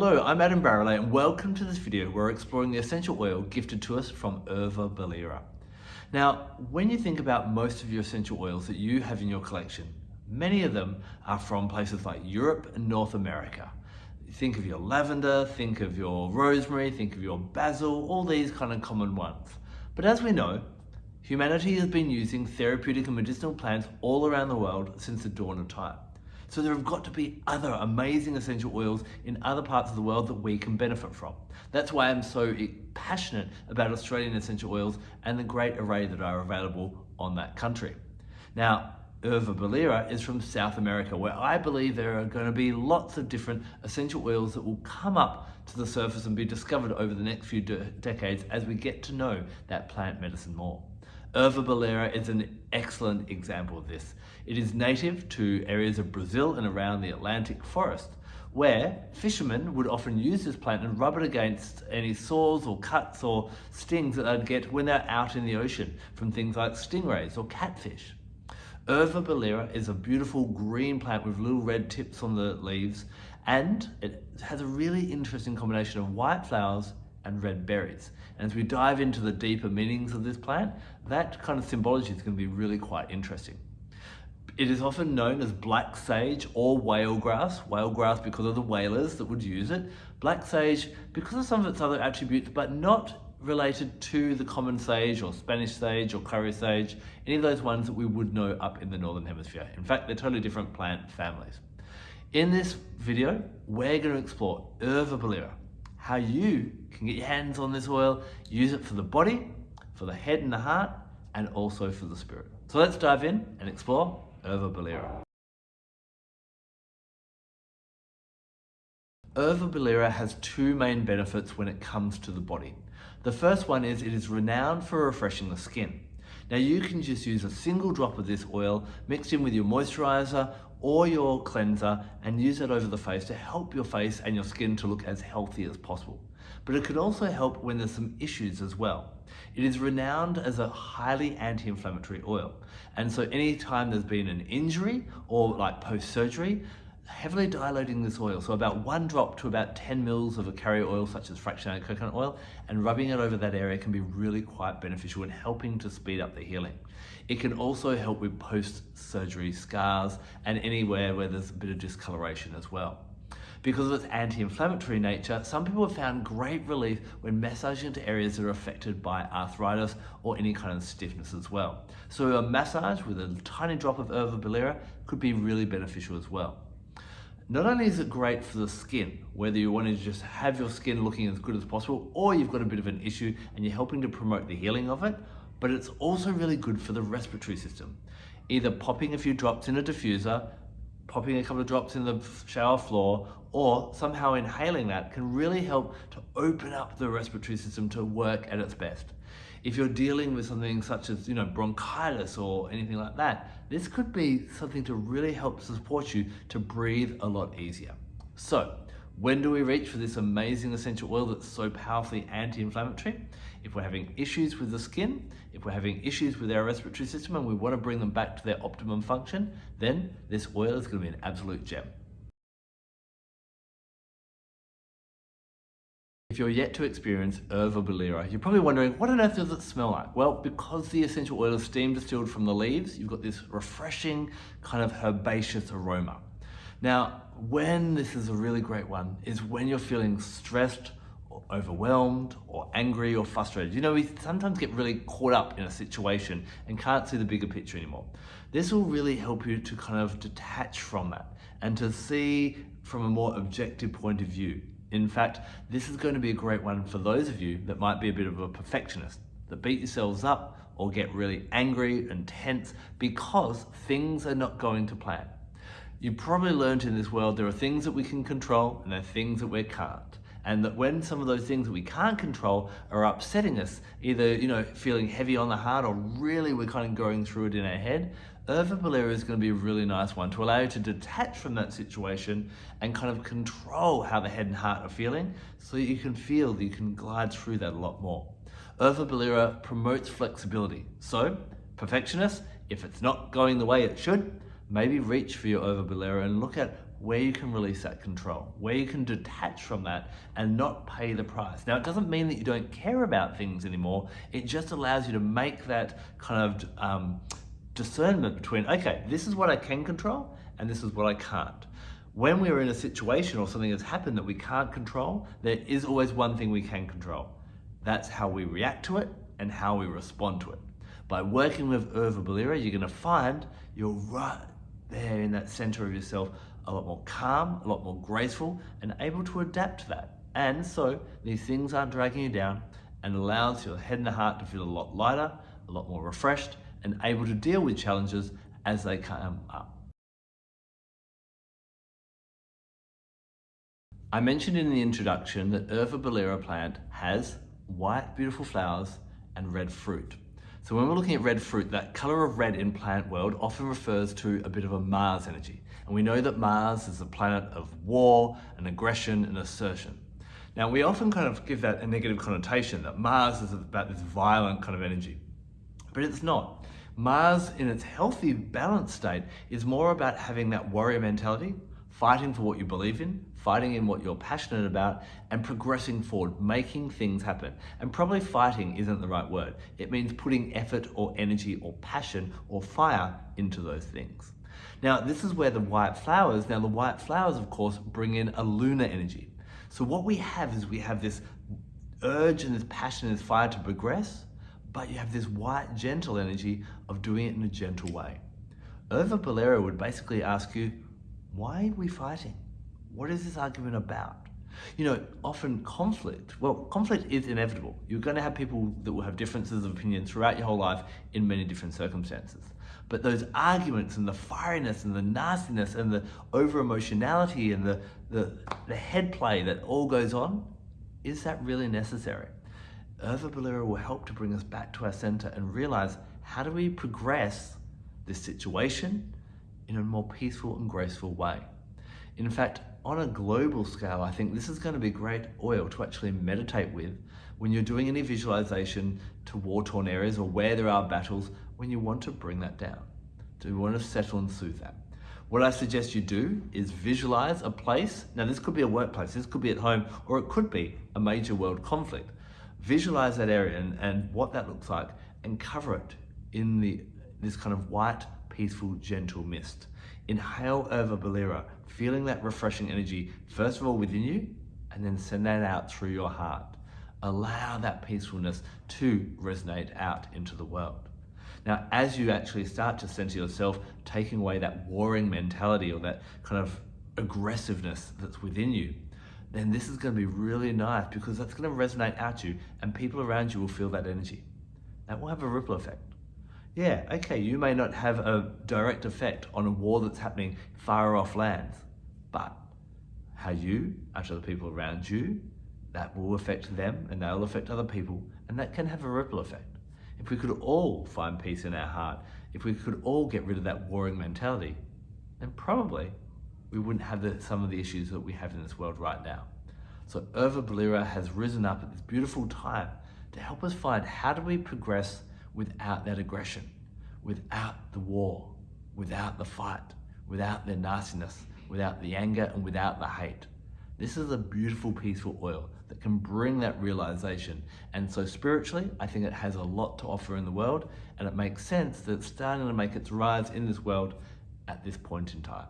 Hello, I'm Adam Barralet and welcome to this video where we're exploring the essential oil gifted to us from Erva Baleeira. Now, when you think about most of your essential oils that you have in your collection, many of them are from places like Europe and North America. Think of your lavender, think of your rosemary, think of your basil, all these kind of common ones. But as we know, humanity has been using therapeutic and medicinal plants all around the world since the dawn of time. So there have got to be other amazing essential oils in other parts of the world that we can benefit from. That's why I'm so passionate about Australian essential oils and the great array that are available on that country. Now, Erva Baleeira is from South America, where I believe there are going to be lots of different essential oils that will come up to the surface and be discovered over the next few decades as we get to know that plant medicine more. Erva Baleeira is an excellent example of this. It is native to areas of Brazil and around the Atlantic forest, where fishermen would often use this plant and rub it against any sores or cuts or stings that they'd get when they're out in the ocean from things like stingrays or catfish. Erva Baleeira is a beautiful green plant with little red tips on the leaves, and it has a really interesting combination of white flowers and red berries. And as we dive into the deeper meanings of this plant, that kind of symbology is going to be really quite interesting. It is often known as black sage or whale grass because of the whalers that would use it, black sage because of some of its other attributes, but not related to the common sage or Spanish sage or curry sage, any of those ones that we would know up in the Northern Hemisphere. In fact, they're totally different plant families. In this video, we're going to explore Erva Baleeira, how you can get your hands on this oil, use it for the body, for the head and the heart, and also for the spirit. So let's dive in and explore Erva Baleeira. Erva Baleeira has two main benefits when it comes to the body. The first one is it is renowned for refreshing the skin. Now you can just use a single drop of this oil mixed in with your moisturizer or your cleanser and use it over the face to help your face and your skin to look as healthy as possible. But it can also help when there's some issues as well. It is renowned as a highly anti-inflammatory oil. And so anytime there's been an injury or like post-surgery, heavily diluting this oil, so about 1 drop to about 10 mils of a carrier oil such as fractionated coconut oil, and rubbing it over that area can be really quite beneficial in helping to speed up the healing. It can also help with post-surgery scars and anywhere where there's a bit of discoloration as well. Because of its anti-inflammatory nature, some people have found great relief when massaging into areas that are affected by arthritis or any kind of stiffness as well. So a massage with a tiny drop of Erva Baleeira could be really beneficial as well. Not only is it great for the skin, whether you want to just have your skin looking as good as possible, or you've got a bit of an issue and you're helping to promote the healing of it, but it's also really good for the respiratory system. Either popping a few drops in a diffuser, popping a couple of drops in the shower floor, or somehow inhaling that can really help to open up the respiratory system to work at its best. If you're dealing with something such as, bronchitis or anything like that, this could be something to really help support you to breathe a lot easier. So, when do we reach for this amazing essential oil that's so powerfully anti-inflammatory? If we're having issues with the skin, if we're having issues with our respiratory system and we want to bring them back to their optimum function, then this oil is going to be an absolute gem. If you're yet to experience Erva Baleeira, you're probably wondering, what on earth does it smell like? Well, because the essential oil is steam distilled from the leaves, you've got this refreshing kind of herbaceous aroma. Now, when this is a really great one is when you're feeling stressed or overwhelmed or angry or frustrated. We sometimes get really caught up in a situation and can't see the bigger picture anymore. This will really help you to kind of detach from that and to see from a more objective point of view. In fact, this is going to be a great one for those of you that might be a bit of a perfectionist, that beat yourselves up or get really angry and tense because things are not going to plan. You probably learned in this world there are things that we can control and there are things that we can't. And that when some of those things that we can't control are upsetting us, either feeling heavy on the heart or really we're kind of going through it in our head, Erva Baleeira is going to be a really nice one to allow you to detach from that situation and kind of control how the head and heart are feeling so that you can feel that you can glide through that a lot more. Erva Baleeira promotes flexibility. So, perfectionists, if it's not going the way it should, maybe reach for your Erva Baleeira and look at where you can release that control, where you can detach from that and not pay the price. Now, it doesn't mean that you don't care about things anymore. It just allows you to make that kind of discernment between, okay, this is what I can control and this is what I can't. When we're in a situation or something has happened that we can't control, there is always one thing we can control. That's how we react to it and how we respond to it. By working with Erva Baleeira, you're going to find you're right there in that center of yourself, a lot more calm, a lot more graceful, and able to adapt to that. And so these things aren't dragging you down and allows your head and the heart to feel a lot lighter, a lot more refreshed, and able to deal with challenges as they come up. I mentioned in the introduction that Erva Baleeira plant has white, beautiful flowers and red fruit. So when we're looking at red fruit, that color of red in plant world often refers to a bit of a Mars energy. And we know that Mars is a planet of war and aggression and assertion. Now, we often kind of give that a negative connotation, that Mars is about this violent kind of energy, but it's not. Mars, in its healthy, balanced state, is more about having that warrior mentality, fighting for what you believe in, fighting in what you're passionate about, and progressing forward, making things happen. And probably fighting isn't the right word. It means putting effort or energy or passion or fire into those things. Now, this is where the white flowers, of course, bring in a lunar energy. So what we have is we have this urge and this passion and this fire to progress, but you have this white, gentle energy of doing it in a gentle way. Erva Baleeira would basically ask you, why are we fighting? What is this argument about? You know, often conflict is inevitable. You're going to have people that will have differences of opinion throughout your whole life in many different circumstances. But those arguments and the fieriness and the nastiness and the over-emotionality and the head play that all goes on, is that really necessary? Erva Baleeira will help to bring us back to our center and realize, how do we progress this situation in a more peaceful and graceful way? In fact, on a global scale, I think this is going to be great oil to actually meditate with when you're doing any visualization to war-torn areas or where there are battles, when you want to bring that down, to want to settle and soothe that. What I suggest you do is visualize a place. Now, this could be a workplace, this could be at home, or it could be a major world conflict. Visualize that area and what that looks like, and cover it in this kind of white, peaceful, gentle mist. Inhale Erva Baleeira, feeling that refreshing energy, first of all within you, and then send that out through your heart. Allow that peacefulness to resonate out into the world. Now, as you actually start to center yourself, taking away that warring mentality or that kind of aggressiveness that's within you, then this is going to be really nice, because that's going to resonate out you, and people around you will feel that energy. That will have a ripple effect. Yeah, okay, you may not have a direct effect on a war that's happening far off lands, but how you are to the people around you, that will affect them, and they'll affect other people, and that can have a ripple effect. If we could all find peace in our heart, if we could all get rid of that warring mentality, then probably we wouldn't have some of the issues that we have in this world right now. So Erva Baleeira has risen up at this beautiful time to help us find, how do we progress without that aggression, without the war, without the fight, without the nastiness, without the anger, and without the hate. This is a beautiful, peaceful oil that can bring that realization. And so spiritually, I think it has a lot to offer in the world, and it makes sense that it's starting to make its rise in this world at this point in time.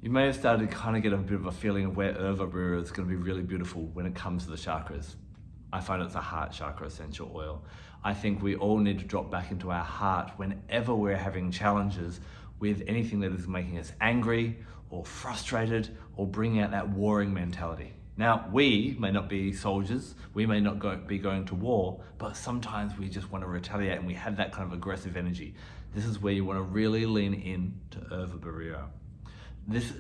You may have started to kind of get a bit of a feeling of where Erva Baleeira is going to be really beautiful when it comes to the chakras. I find it's a heart chakra essential oil. I think we all need to drop back into our heart whenever we're having challenges with anything that is making us angry or frustrated or bringing out that warring mentality. Now, we may not be soldiers, we may not be going to war, but sometimes we just want to retaliate and we have that kind of aggressive energy. This is where you want to really lean in to Erva Baleeira. This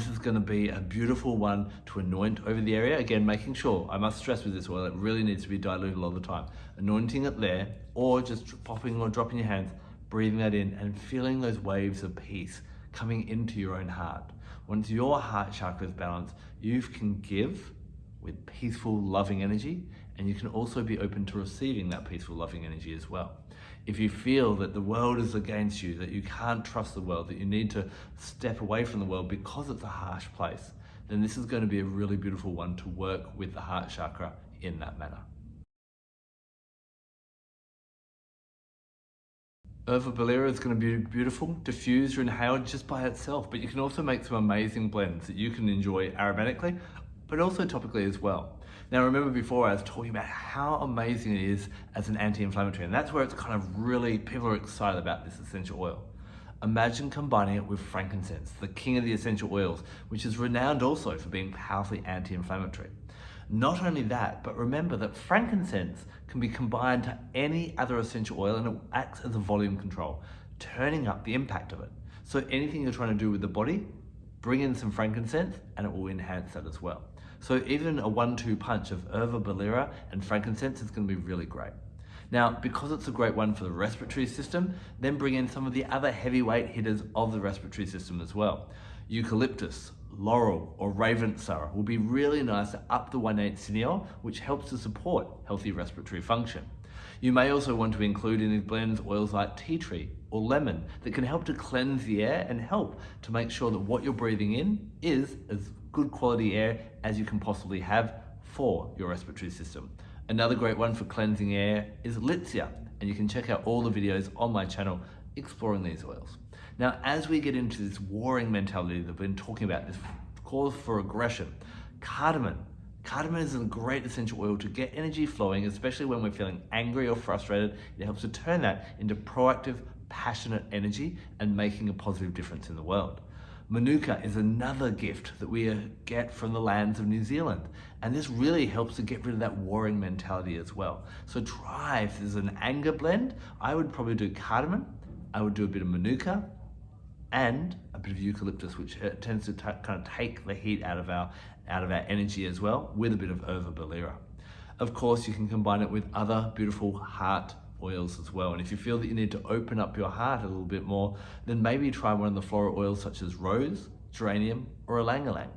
is going to be a beautiful one to anoint over the area. Again, making sure, I must stress with this oil, it really needs to be diluted all the time. Anointing it there, or just popping or dropping your hands, breathing that in and feeling those waves of peace coming into your own heart. Once your heart chakra is balanced, you can give with peaceful, loving energy, and you can also be open to receiving that peaceful, loving energy as well. If you feel that the world is against you, that you can't trust the world, that you need to step away from the world because it's a harsh place, then this is going to be a really beautiful one to work with the heart chakra in that manner. Erva Baleeira is going to be beautiful, diffused or inhaled just by itself, but you can also make some amazing blends that you can enjoy aromatically, but also topically as well. Now remember before I was talking about how amazing it is as an anti-inflammatory, and that's where it's kind of really, people are excited about this essential oil. Imagine combining it with frankincense, the king of the essential oils, which is renowned also for being powerfully anti-inflammatory. Not only that, but remember that frankincense can be combined to any other essential oil and it acts as a volume control, turning up the impact of it. So anything you're trying to do with the body, bring in some frankincense and it will enhance that as well. So even a 1-2 punch of Erva Baleeira and frankincense is going to be really great. Now, because it's a great one for the respiratory system, then bring in some of the other heavyweight hitters of the respiratory system as well. Eucalyptus, laurel, or ravensara will be really nice to up the 1,8 cineol, which helps to support healthy respiratory function. You may also want to include in these blends oils like tea tree or lemon that can help to cleanse the air and help to make sure that what you're breathing in is as good quality air as you can possibly have for your respiratory system. Another great one for cleansing air is Litsea, and you can check out all the videos on my channel exploring these oils. Now, as we get into this warring mentality that we've been talking about, this cause for aggression, cardamom. Cardamom is a great essential oil to get energy flowing, especially when we're feeling angry or frustrated. It helps to turn that into proactive, passionate energy and making a positive difference in the world. Manuka is another gift that we get from the lands of New Zealand. And this really helps to get rid of that warring mentality as well. So try, if there's an anger blend, I would probably do cardamom, I would do a bit of Manuka, and a bit of eucalyptus, which tends to kind of take the heat out of our energy as well, with a bit of Erva Baleeira. Of course, you can combine it with other beautiful heart oils as well. And if you feel that you need to open up your heart a little bit more, then maybe try one of the floral oils such as rose, geranium, or ylang-ylang.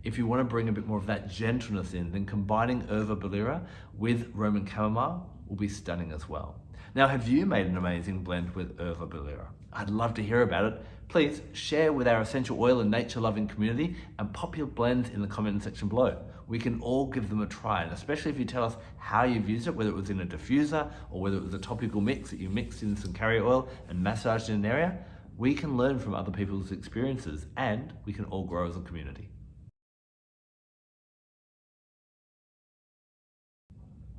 If you want to bring a bit more of that gentleness in, then combining Erva Baleeira with Roman chamomile will be stunning as well. Now, have you made an amazing blend with Erva Baleeira? I'd love to hear about it. Please share with our essential oil and nature loving community and pop your blends in the comment section below. We can all give them a try, and especially if you tell us how you've used it, whether it was in a diffuser or whether it was a topical mix that you mixed in some carrier oil and massaged in an area, we can learn from other people's experiences and we can all grow as a community.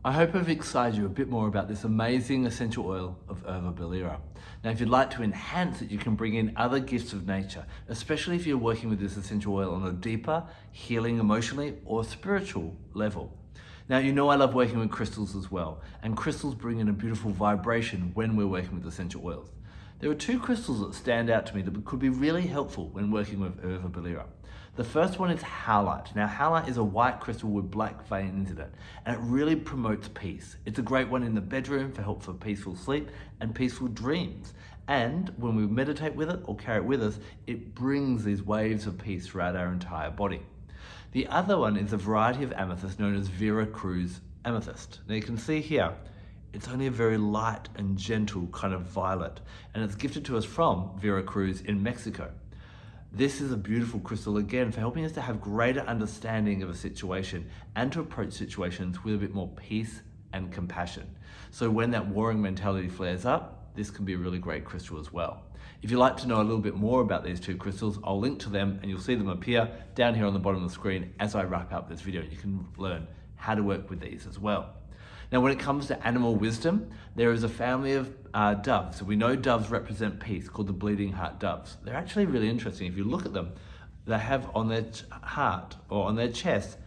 I hope I've excited you a bit more about this amazing essential oil of Erva Baleeira. Now, if you'd like to enhance it, you can bring in other gifts of nature, especially if you're working with this essential oil on a deeper, healing emotionally or spiritual level. Now, you know I love working with crystals as well, and crystals bring in a beautiful vibration when we're working with essential oils. There are 2 crystals that stand out to me that could be really helpful when working with Erva Baleeira. The first one is howlite. Now, howlite is a white crystal with black veins in it, and it really promotes peace. It's a great one in the bedroom for help for peaceful sleep and peaceful dreams. And when we meditate with it or carry it with us, it brings these waves of peace throughout our entire body. The other one is a variety of amethyst known as Vera Cruz amethyst. Now you can see here, it's only a very light and gentle kind of violet, and it's gifted to us from Vera Cruz in Mexico. This is a beautiful crystal again for helping us to have greater understanding of a situation and to approach situations with a bit more peace and compassion. So when that warring mentality flares up, this can be a really great crystal as well. If you'd like to know a little bit more about these 2 crystals, I'll link to them and you'll see them appear down here on the bottom of the screen as I wrap up this video. You can learn how to work with these as well. Now, when it comes to animal wisdom, there is a family of doves. So we know doves represent peace, called the bleeding heart doves. They're actually really interesting. If you look at them, they have on their heart or on their chest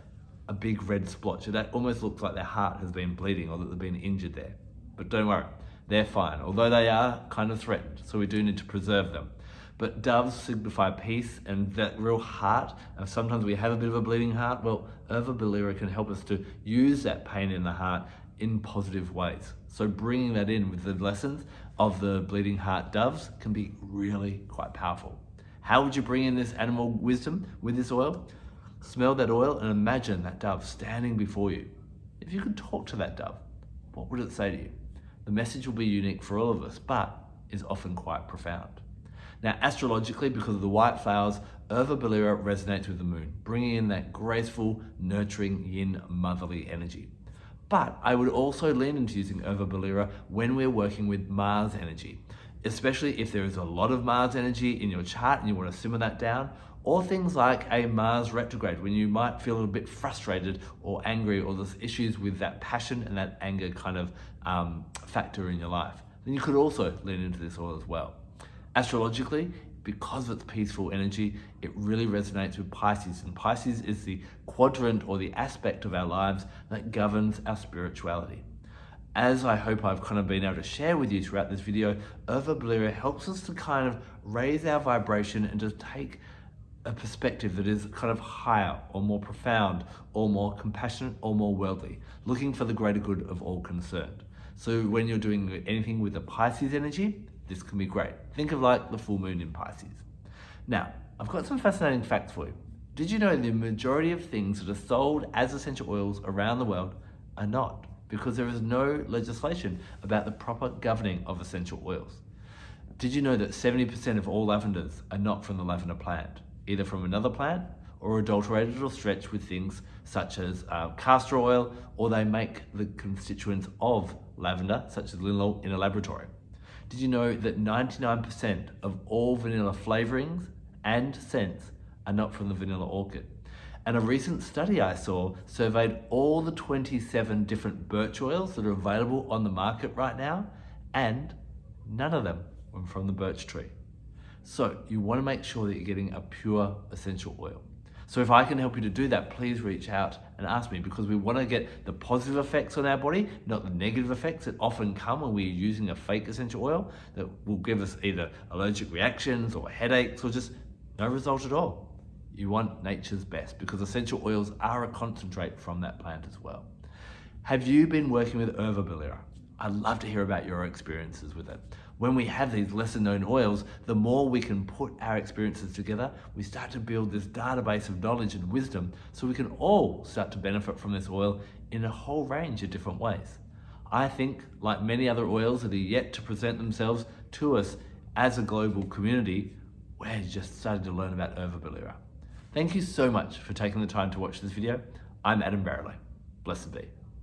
a big red splotch. So that almost looks like their heart has been bleeding or that they've been injured there. But don't worry, they're fine, although they are kind of threatened. So we do need to preserve them. But doves signify peace and that real heart. And sometimes we have a bit of a bleeding heart. Well, Erva Baleeira can help us to use that pain in the heart in positive ways. So bringing that in with the lessons of the bleeding heart doves can be really quite powerful. How would you bring in this animal wisdom with this oil? Smell that oil and imagine that dove standing before you. If you could talk to that dove, what would it say to you? The message will be unique for all of us, but is often quite profound. Now, astrologically, because of the white flowers, Erva Baleeira resonates with the moon, bringing in that graceful, nurturing, yin, motherly energy. But I would also lean into using Erva Baleeira when we're working with Mars energy, especially if there is a lot of Mars energy in your chart and you want to simmer that down, or things like a Mars retrograde when you might feel a bit frustrated or angry, or there's issues with that passion and that anger kind of factor in your life. Then you could also lean into this oil as well. Astrologically, because of its peaceful energy, it really resonates with Pisces, and Pisces is the quadrant or the aspect of our lives that governs our spirituality. As I hope I've kind of been able to share with you throughout this video, Erva Baleeira helps us to kind of raise our vibration and to take a perspective that is kind of higher or more profound or more compassionate or more worldly, looking for the greater good of all concerned. So when you're doing anything with the Pisces energy, this can be great. Think of like the full moon in Pisces. Now, I've got some fascinating facts for you. Did you know the majority of things that are sold as essential oils around the world are not? Because there is no legislation about the proper governing of essential oils. Did you know that 70% of all lavenders are not from the lavender plant, either from another plant or adulterated or stretched with things such as castor oil, or they make the constituents of lavender, such as linalool, in a laboratory? Did you know that 99% of all vanilla flavorings and scents are not from the vanilla orchid? And a recent study I saw surveyed all the 27 different birch oils that are available on the market right now, and none of them were from the birch tree. So you want to make sure that you're getting a pure essential oil. So if I can help you to do that, please reach out and ask me, because we want to get the positive effects on our body, not the negative effects that often come when we're using a fake essential oil that will give us either allergic reactions or headaches or just no result at all. You want nature's best, because essential oils are a concentrate from that plant as well. Have you been working with Erva Baleeira? I'd love to hear about your experiences with it. When we have these lesser known oils, the more we can put our experiences together, we start to build this database of knowledge and wisdom, so we can all start to benefit from this oil in a whole range of different ways. I think, like many other oils that are yet to present themselves to us as a global community, we're just starting to learn about Erva Baleeira. Thank you so much for taking the time to watch this video. I'm Barralet. Blessed be.